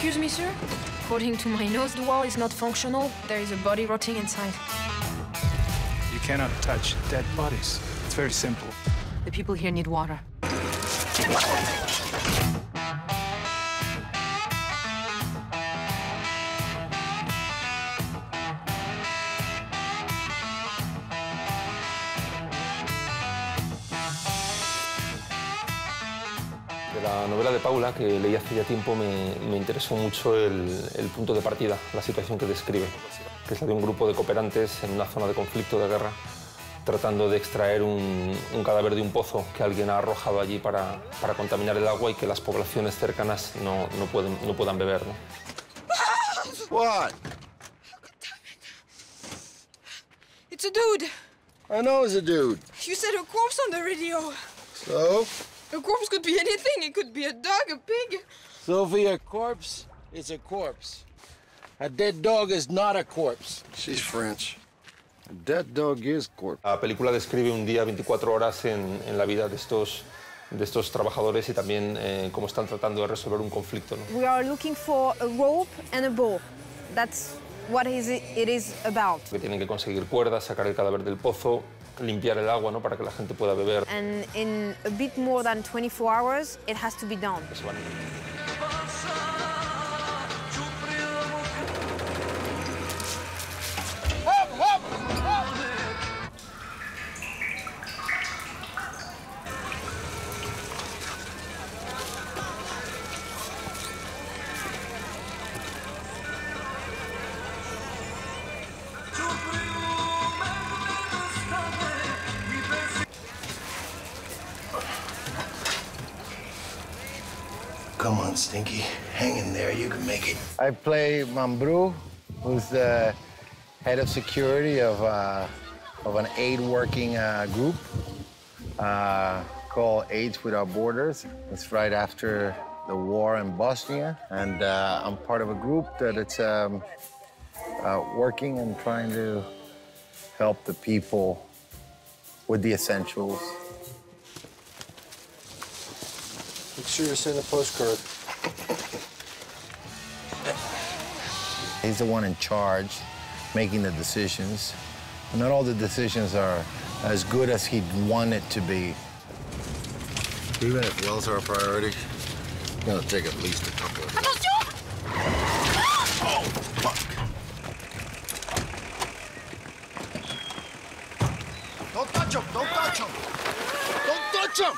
Excuse me, sir? According to my nose, the wall is not functional. There is a body rotting inside. You cannot touch dead bodies. It's very simple. The people here need water. De la novela de Paula, que leí hace ya tiempo, me interesó mucho el punto de partida, la situación que describe, que es la de un grupo de cooperantes en una zona de conflicto, de guerra, tratando de extraer un cadáver de un pozo que alguien ha arrojado allí para contaminar el agua y que las poblaciones cercanas no puedan beber, ¿no? What? It's a dude. I know it's a dude. You said a corpse on the radio. So? A corpse could be anything. It could be a dog, a pig. Sophie, a corpse is a corpse. A dead dog is not a corpse. She's French. A dead dog is corpse. La película describe un día 24 horas en la vida de estos trabajadores y también cómo están tratando de resolver un conflicto, ¿no? We are looking for a rope and a bow. That's what it is about. Que tienen que conseguir cuerdas, sacar el cadáver del pozo, limpiar el agua, ¿no? Para que la gente pueda beber. And in a bit more than 24 hours, it has to be done. Eso van. Come on, Stinky. Hang in there. You can make it. I play Mambrou, who's the head of security of an aid-working group called AIDS Without Borders. It's right after the war in Bosnia, and I'm part of a group that it's working and trying to help the people with the essentials. Make sure you send a postcard. He's the one in charge, making the decisions. Not all the decisions are as good as he'd want it to be. Even if wells are a priority, it's gonna take at least a couple of days. Oh, fuck. Don't touch him! Don't touch him! Don't touch him!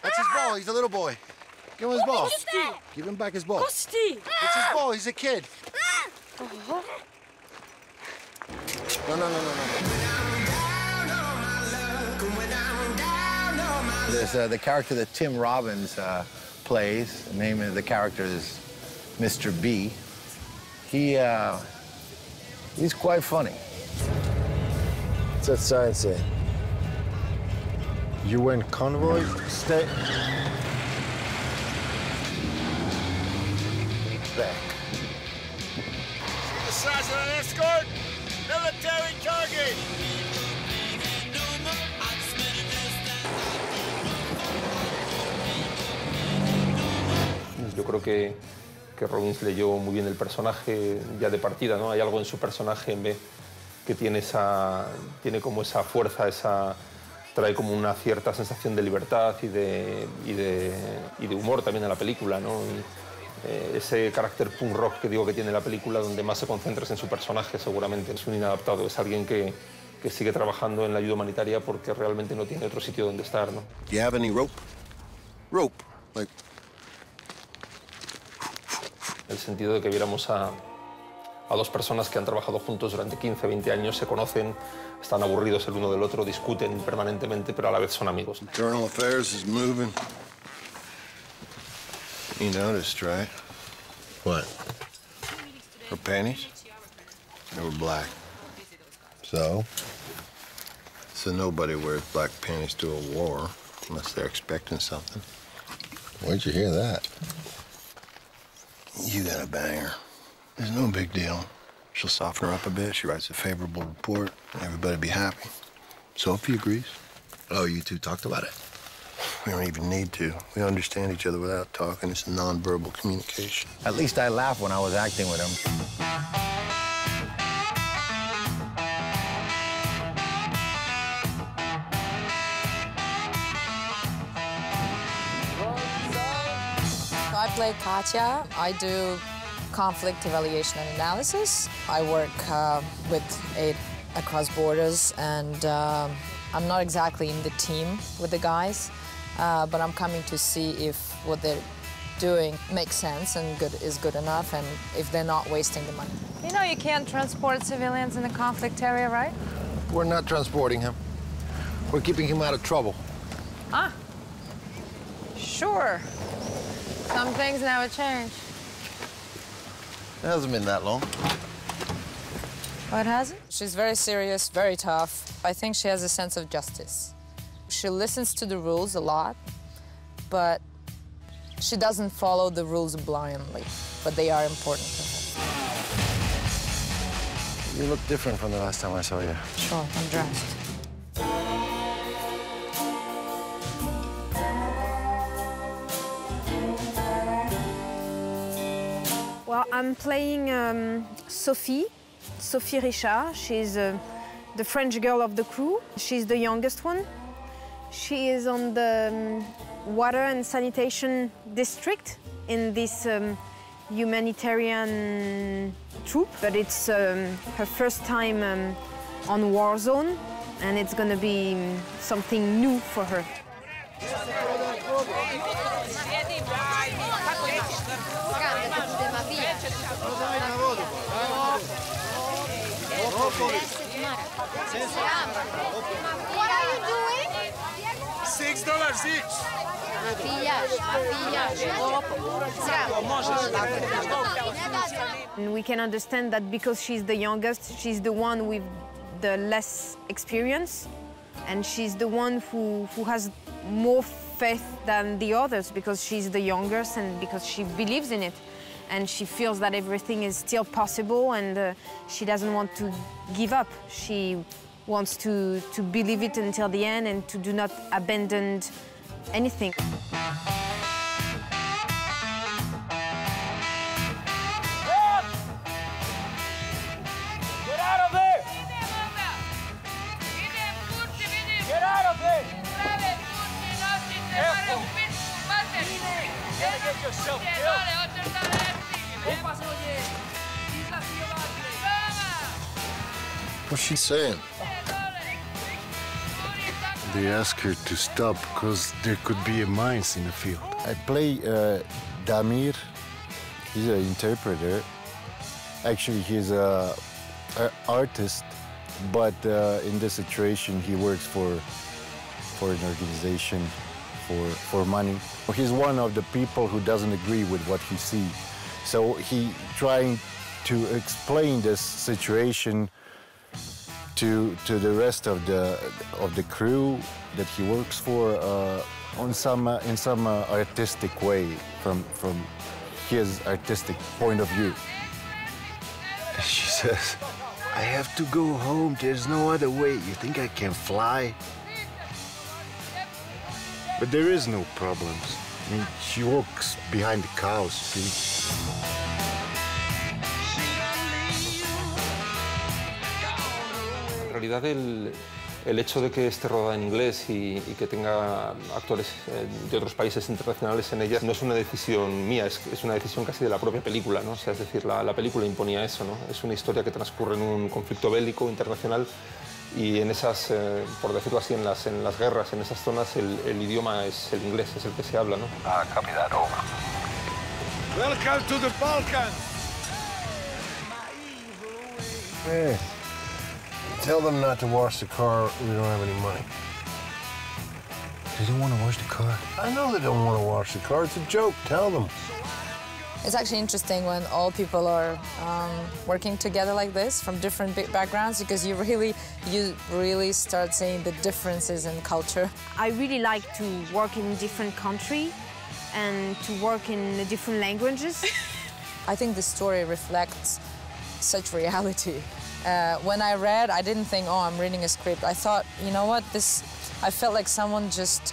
That's his ball. He's a little boy. Give him his ball. Give him back his ball. It's his ball. He's a kid. No. There's the character that Tim Robbins plays. The name of the character is Mr. B. He's quite funny. What's that sign say? You in convoy? Stay back. The size of an escort? Military target! Yo creo que Rubens leyó muy bien el personaje ya de partida, ¿no? Hay algo en su personaje en B que tiene como esa fuerza, trae como una cierta sensación de libertad y de humor también en la película, ¿no? Y, ese carácter punk rock que digo que tiene la película, donde más se concentra es en su personaje, seguramente. Es un inadaptado, es alguien que sigue trabajando en la ayuda humanitaria porque realmente no tiene otro sitio donde estar, ¿no? Do you have any rope? Rope, like... El sentido de que viéramos a dos personas que han trabajado juntos durante 15, 20 años, se conocen, están aburridos el uno del otro, discuten permanentemente, pero a la vez son amigos. Internal affairs is moving. You noticed, right? What? Her panties? They were black. So? So nobody wears black panties to a war unless they're expecting something. Where'd you hear that? You got a banger. There's no big deal. She'll soften her up a bit. She writes a favorable report. Everybody'll be happy. Sophie agrees. Oh, you two talked about it? We don't even need to. We understand each other without talking. It's a nonverbal communication. At least I laughed when I was acting with him. I play Katya. I do conflict evaluation and analysis. I work with aid across borders, and I'm not exactly in the team with the guys, but I'm coming to see if what they're doing makes sense and is good enough, and if they're not wasting the money. You know you can't transport civilians in the conflict area, right? We're not transporting him. We're keeping him out of trouble. Ah, sure. Some things never change. It hasn't been that long. What hasn't? She's very serious, very tough. I think she has a sense of justice. She listens to the rules a lot, but she doesn't follow the rules blindly, but they are important to her. You look different from the last time I saw you. Sure, I'm dressed. Well, I'm playing Sophie Richard. She's the French girl of the crew. She's the youngest one. She is on the water and sanitation district in this humanitarian troop, but it's her first time on war zone, and it's going to be something new for her. What are you doing? $6 each. And we can understand that because she's the youngest, she's the one with the less experience, and she's the one who has more faith than the others because she's the youngest and because she believes in it. And she feels that everything is still possible, and she doesn't want to give up. She wants to believe it until the end and to do not abandon anything. Get out of there! Get out of there! Careful! Get yourself killed! What's she saying? They ask her to stop because there could be mines in the field. I play Damir. He's an interpreter. Actually, he's an artist, but in this situation, he works for an organization for money. He's one of the people who doesn't agree with what he sees. So he trying to explain this situation to the rest of the crew that he works for in some artistic way from his artistic point of view. She says, I have to go home. There's no other way. You think I can fly? But there is no problems. I mean, she walks behind the cows. En realidad el hecho de que esté rodada en inglés y que tenga actores de otros países internacionales en ella no es una decisión mía, es una decisión casi de la propia película, ¿no? O sea, es decir, la película imponía eso, ¿no? Es una historia que transcurre en un conflicto bélico internacional y en esas, por decirlo así, en las guerras, en esas zonas, el idioma es el inglés, es el que se habla, ¿no? Copy that, over. Welcome to the Balkans. Hey, tell them not to wash the car. We don't have any money. They don't want to wash the car. I know they don't want to wash the car. It's a joke. Tell them. It's actually interesting when all people are working together like this from different backgrounds, because you really start seeing the differences in culture. I really like to work in different countries and to work in different languages. I think the story reflects such reality. When I read, I didn't think, oh, I'm reading a script. I thought, you know what, I felt like someone just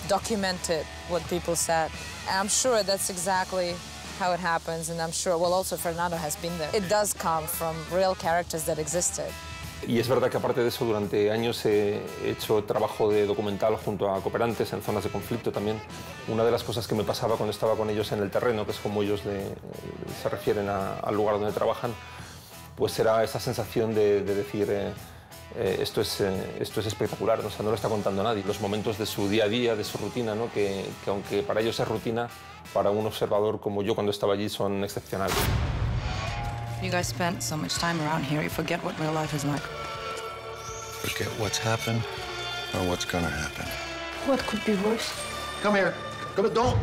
documented what people said. And I'm sure that's exactly how it happens, and I'm sure, well, also Fernando has been there. It does come from real characters that existed. Y es verdad que aparte de eso, durante años he hecho trabajo de documental junto a cooperantes en zonas de conflicto también. Una de las cosas que me pasaba cuando estaba con ellos en el terreno, que es como ellos se refieren al lugar donde trabajan, pues era esa sensación de decir esto es espectacular, ¿no? O sea, no lo está contando nadie. Los momentos de su día a día, de su rutina, ¿no? que aunque para ellos es rutina, para un observador como yo cuando estaba allí son excepcionales. You guys spent so much time around here, you forget what real life is like. Forget what's happened or what's gonna happen. What could be worse? Come here. Don't.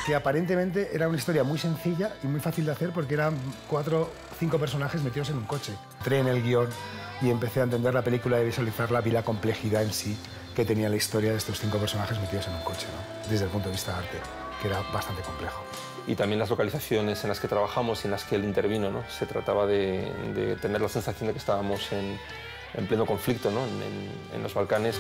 Que aparentemente era una historia muy sencilla y muy fácil de hacer porque eran 4 o 5 personajes metidos en un coche. Entré en el guión y empecé a entender la película y visualizarla, vi la complejidad en sí que tenía la historia de estos 5 personajes metidos en un coche, ¿no? Desde el punto de vista de arte, que era bastante complejo. Y también las localizaciones en las que trabajamos y en las que él intervino, ¿no? Se trataba de tener la sensación de que estábamos en pleno conflicto, ¿no? En los Balcanes.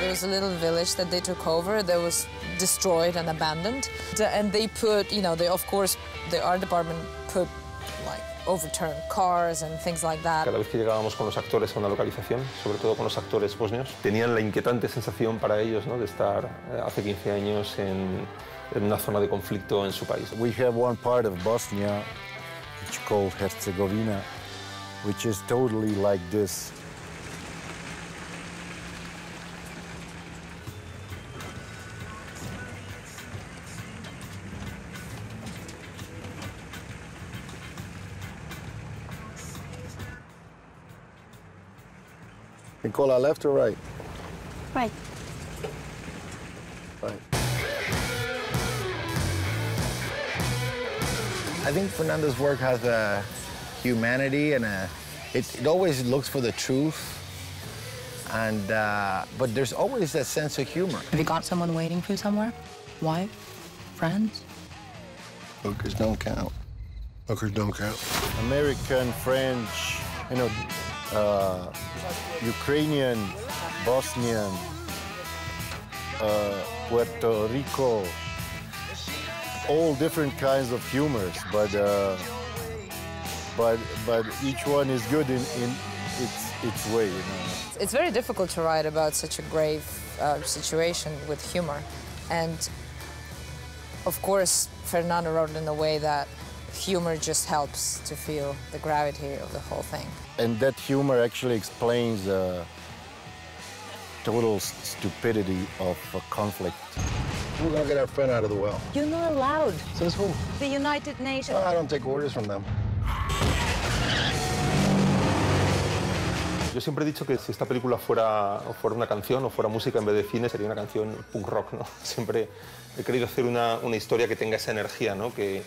There was a little village that they took over that was destroyed and abandoned. And they put, you know, of course, the art department put like overturned cars and things like that. Cada vez que llegábamos con los actores a una localización, sobre todo con los actores bosnios, tenían la inquietante sensación para ellos, ¿no? De estar hace 15 años en una zona de conflicto en su país. We have one part of Bosnia, which is called Herzegovina, which is totally like this. Nicola, left or right? Right. Right. I think Fernando's work has a humanity and it always looks for the truth. And but there's always that sense of humor. Have you got someone waiting for you somewhere? Wife? Friends? Hookers don't count. Hookers don't count. American, French, you know, Ukrainian, Bosnian, Puerto Rico, all different kinds of humors, but each one is good in its way, you know. It's very difficult to write about such a grave situation with humor, and of course Fernando wrote it in a way that humor just helps to feel the gravity of the whole thing. And that humor actually explains the total stupidity of a conflict. We're gonna get our friend out of the well. You're not allowed. Says who? The United Nations. I don't take orders from them. Yo siempre he dicho que si esta película fuera una canción o fuera música en vez de cine, sería una canción punk rock, ¿no? Siempre he querido hacer una historia que tenga esa energía, ¿no? Que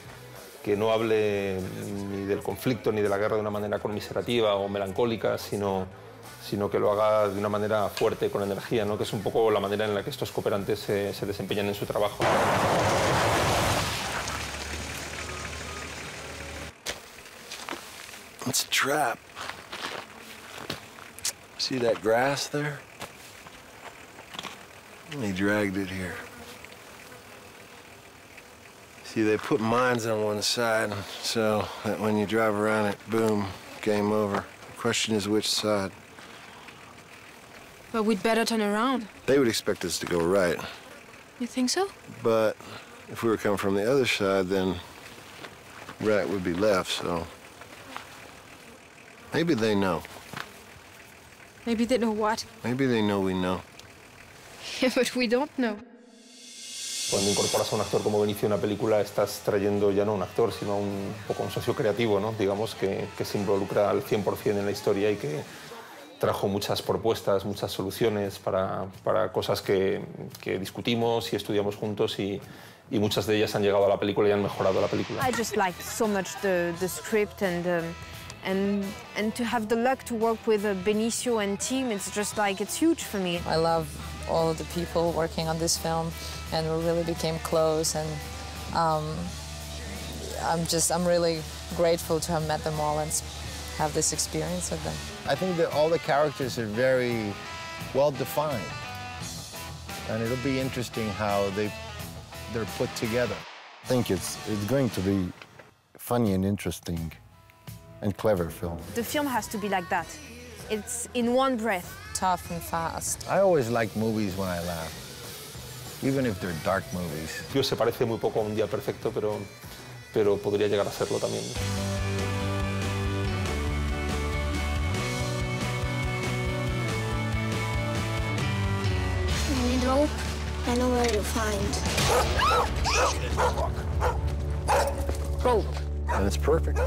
no hable ni del conflicto ni de la guerra de una manera conmiserativa o melancólica, sino que lo haga de una manera fuerte, con energía, ¿no? Que es un poco la manera en la que estos cooperantes se desempeñan en su trabajo. It's a trap. See that grass there? They dragged it here. See, they put mines on one side so that when you drive around it, boom, game over. The question is which side. But we'd better turn around. They would expect us to go right. You think so? But if we were coming from the other side, then right would be left, so maybe they know. Maybe they know what? Maybe they know we know. Yeah, but we don't know. Cuando incorporas a un actor como Benicio en una película, estás trayendo ya no un actor, sino un poco un socio creativo, ¿no? Digamos, que se involucra al 100% en la historia y que trajo muchas propuestas, muchas soluciones para cosas que discutimos y estudiamos juntos y muchas de ellas han llegado a la película y han mejorado la película. I just liked so much the script and to have the luck to work with Benicio and team, it's just like, it's huge for me. I love all of the people working on this film, and we really became close, and I'm really grateful to have met them all and have this experience with them. I think that all the characters are very well defined. And it'll be interesting how they're put together. I think it's going to be funny and interesting and clever film. The film has to be like that. It's in one breath. Tough and fast. I always like movies when I laugh, even if they're dark movies. Dios se parece muy poco a Un día perfecto, pero podría llegar a serlo también. I need rope. I know where to find. Rope. And it's perfect.